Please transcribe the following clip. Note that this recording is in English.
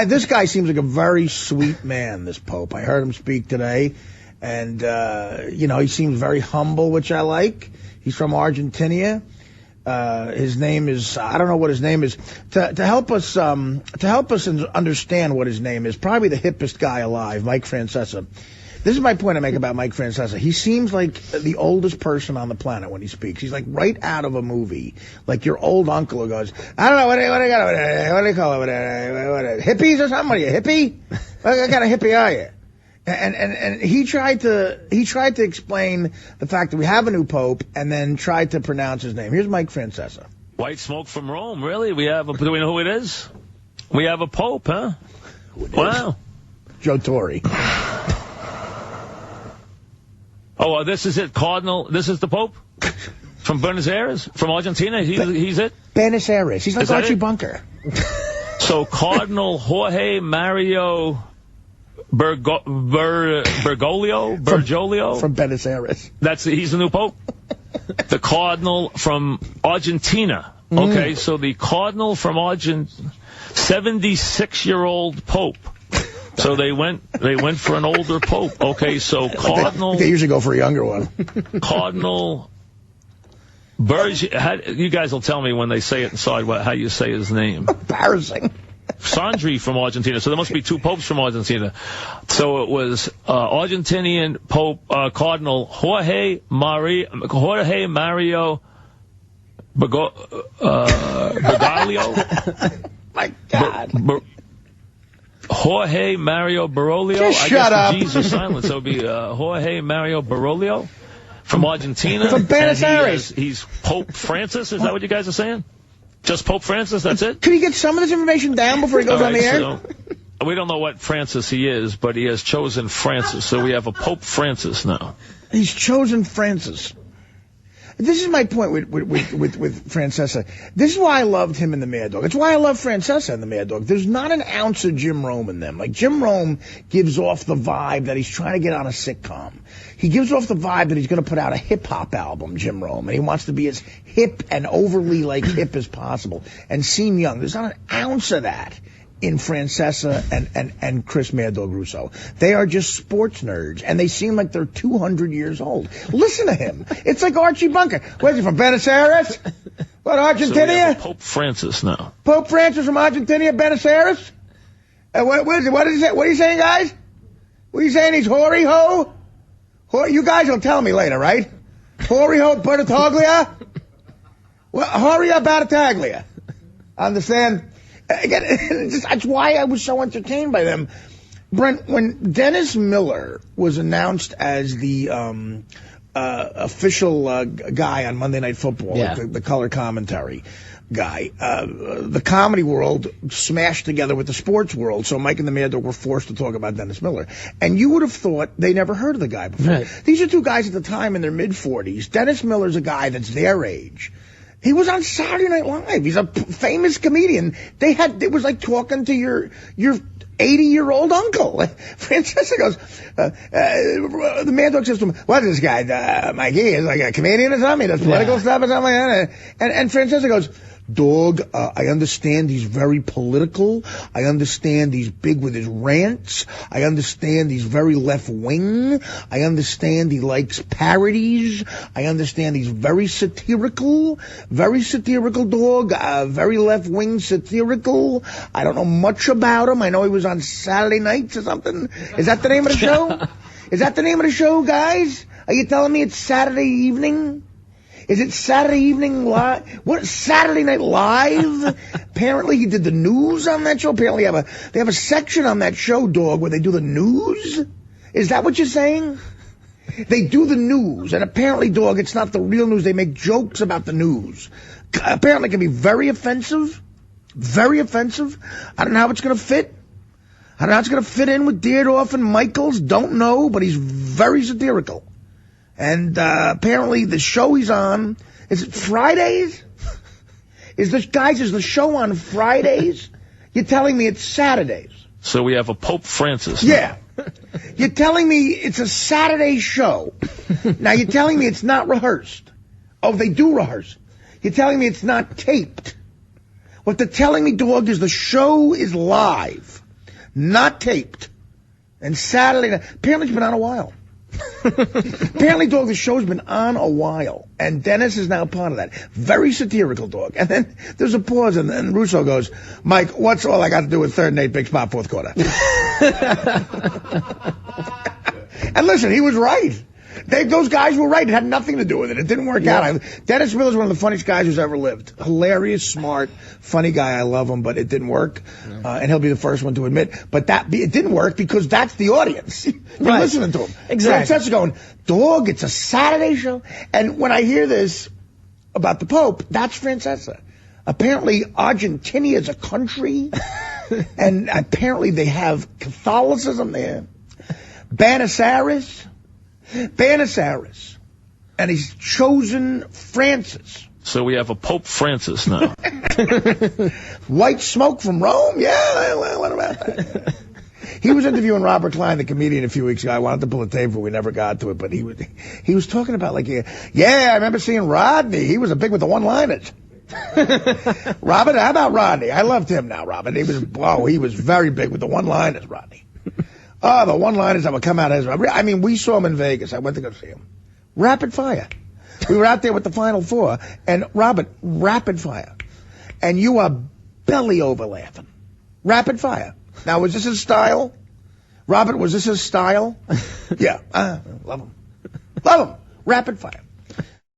This guy seems like a very sweet man, this Pope. I heard him speak today, and, he seems very humble, which I like. He's from Argentina. His name is, I don't know what his name is. To help us understand what his name is, probably the hippest guy alive, Mike Francesa. This is my point I make about Mike Francesa. He seems like the oldest person on the planet when he speaks. He's like right out of a movie. Like your old uncle who goes, I don't know, what do you call it? Hippies or something? What are you, hippie? What kind of hippie are you? And he tried to explain the fact that we have a new pope and then tried to pronounce his name. Here's Mike Francesa. White smoke from Rome, really? Do we know who it is? We have a pope, huh? Wow. Joe Torre. Oh, this is it, Cardinal. This is the Pope from Buenos Aires, from Argentina. He's it. Buenos Aires. He's like Archie Bunker. So Cardinal Jorge Mario Bergoglio from Buenos Aires. He's the new Pope. The Cardinal from Argentina. Okay, so the Cardinal from Argentina, 76-year-old Pope. So they went for an older Pope. Okay, so Cardinal... They usually go for a younger one. Cardinal... you guys will tell me when they say it inside how you say his name. Embarrassing. Sandri from Argentina. So there must be two popes from Argentina. So it was Argentinian Pope Cardinal Jorge Mario Bergoglio. My God. Jorge Mario Bergoglio. Just shut up. The G's are silent, so it would be Jorge Mario Bergoglio from Argentina. From Buenos Aires. He's Pope Francis. Is that what you guys are saying? Just Pope Francis, that's it? Could he get some of this information down before he goes on the air? So, we don't know what Francis he is, but he has chosen Francis. So we have a Pope Francis now. He's chosen Francis. This is my point with Francesa. This is why I loved him in the Mad Dog. It's why I love Francesa in the Mad Dog. There's not an ounce of Jim Rome in them. Like, Jim Rome gives off the vibe that he's trying to get on a sitcom. He gives off the vibe that he's going to put out a hip-hop album, Jim Rome, and he wants to be as hip and overly, hip as possible and seem young. There's not an ounce of that in Francesa and Chris Mad Dog Russo. They are just sports nerds, and they seem like they're 200 years old. Listen to him. It's like Archie Bunker. Where's he from, Buenos Aires? What, Argentina? So we have Pope Francis now. Pope Francis from Argentina, Buenos Aires? What are you saying, guys? What are you saying? He's hoary ho? You guys will tell me later, right? Hoary ho Bertaglia? Well, Horia Battaglia. Understand? Again, that's why I was so entertained by them. Brent, when Dennis Miller was announced as the official guy on Monday Night Football, the color commentary guy, the comedy world smashed together with the sports world, so Mike and the Mad Dog were forced to talk about Dennis Miller. And you would have thought they never heard of the guy before. Right. These are two guys at the time in their mid-40s. Dennis Miller's a guy that's their age. He was on Saturday Night Live. He's a famous comedian. It was like talking to your 80-year-old uncle. Francesa goes, the Mad Dog says to him, what is this guy, Mikey? Is like a comedian or something? He does political stuff or something like that. And Francesa goes, Dog, I understand he's very political. I understand he's big with his rants. I understand he's very left-wing. I understand he likes parodies. I understand he's very satirical, Dog, very left-wing satirical. I don't know much about him. I know he was on Saturday nights or something. Is that the name of the show? Is that the name of the show, guys? Are you telling me it's Saturday evening? Is it Saturday evening live? What, Saturday Night Live? Apparently he did the news on that show. Apparently they have a section on that show, Dog, where they do the news. Is that what you're saying? They do the news, and apparently, Dog, it's not the real news. They make jokes about the news. Apparently it can be very offensive. Very offensive. I don't know how it's going to fit. I don't know how it's going to fit in with Dierdorf and Michaels. Don't know, but he's very satirical. And apparently the show he's on, is it Fridays? Is the show on Fridays? You're telling me it's Saturdays. So we have a Pope Francis. Yeah. You're telling me it's a Saturday show. Now you're telling me it's not rehearsed. Oh, they do rehearse. You're telling me it's not taped. What they're telling me, dog, is the show is live, not taped. And Saturday night, apparently it's been on a while. Apparently, dog, the show's been on a while. And Dennis is now part of that. Very satirical, dog. And then there's a pause, and Russo goes, Mike, what's all I got to do with third and 8 big spot fourth quarter? And listen, he was right. Those guys were right. It had nothing to do with it. It didn't work out. Dennis Miller's one of the funniest guys who's ever lived. Hilarious, smart, funny guy. I love him, but it didn't work. And he'll be the first one to admit. But it didn't work because that's the audience. You're listening to him. Exactly. Francesa going, dog, it's a Saturday show. And when I hear this about the Pope, that's Francesa. Apparently, Argentina is a country. And apparently they have Catholicism there. Banisaris. And he's chosen Francis. So we have a Pope Francis now. White smoke from Rome? Yeah, what about that? He was interviewing Robert Klein, the comedian, a few weeks ago. I wanted to pull a tape, but we never got to it. But he was talking about, like, yeah, I remember seeing Rodney. He was big with the one-liners. Robert, how about Rodney? I loved him now, Robert. He was very big with the one-liners, Rodney. Oh, the one-liners that would come out as... I mean, we saw him in Vegas. I went to go see him. Rapid fire. We were out there with the Final Four. And, Robert, rapid fire. And you are belly over laughing. Rapid fire. Now, was this his style? Robert, was this his style? Yeah. Love him. Love him. Rapid fire.